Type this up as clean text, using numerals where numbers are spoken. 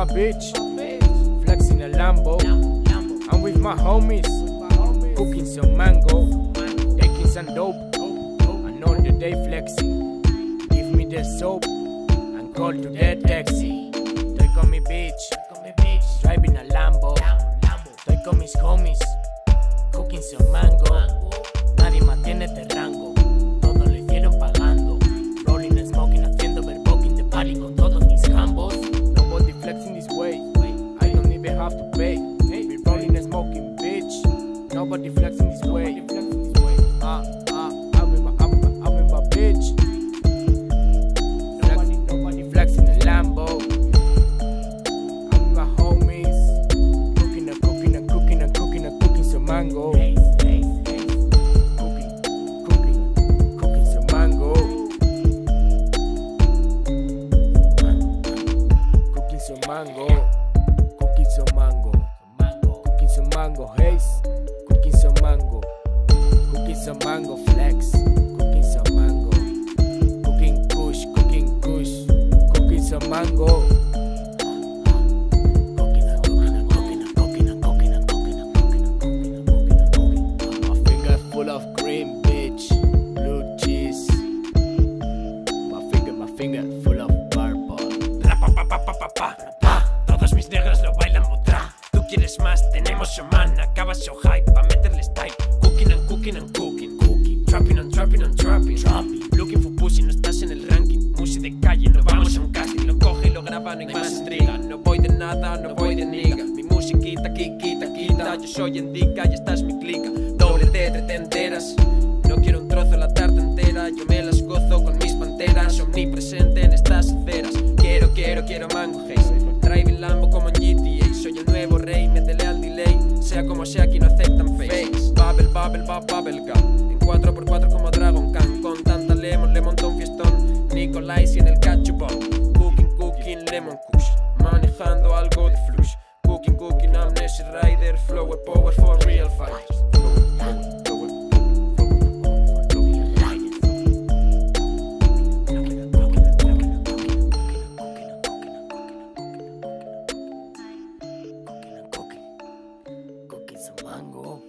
my bitch, flexing a Lambo. I'm with my homies, cooking some mango, taking some dope. I know that they flexing. Give me the soap and call to that taxi. Estoy con mi bitch, driving a Lambo. Estoy con mis homies, cooking some mango. Nadie más tiene este rango, todos lo hicieron pagando. Rolling and smoking, haciendo verboking de party con todos mis cambos. Nobody flexing this way, I don't even have to pay. We rolling and smoking, bitch. Nobody flexing this way. I'm with my bitch. Nobody flexing the Lambo. I'm with my homies, cooking some mango. Cooking some mango. Cooking some mango. Cooking some mango. Cooking some mango, haze. Cooking some mango. Cooking some mango, flex. Cooking some mango. Cooking kush. Cooking some mango. My finger full of cream, bitch. Blue cheese. My finger full of purple. Todos mis negros lo bailan mutra. Tú quieres más, tenemos shaman. Acabas so hype, pa' meterles type. Cooking and cooking and cooking. Trapping and trapping and trapping. Looking for pussy, no estás en el ranking. Musi de calle, no vamos a un casting. Lo coge y lo graba, no hay más estriga. No voy de nada, no voy de niga. Mi musiquita, quita. Yo soy Indica y esta es mi clica. Doble T, te enteras. No quiero un trozo la tarde entera. Yo me las gozo con mis panteras. Omnipresente en estas aceras. Quiero mango haze. Driving Lambo como en GTA. Soy el nuevo rey, métele al delay. Sea como sea, aquí no aceptan face. Bubble gum. En 4x4 como Dragon Khan. Con tanta lemon, le montó un fiestón. Nicolais y en el cachupón. Cooking, lemon kush. Manejando algo de flush. Cooking, amnesia rider. Flower power for real fighters. Cooking some mango.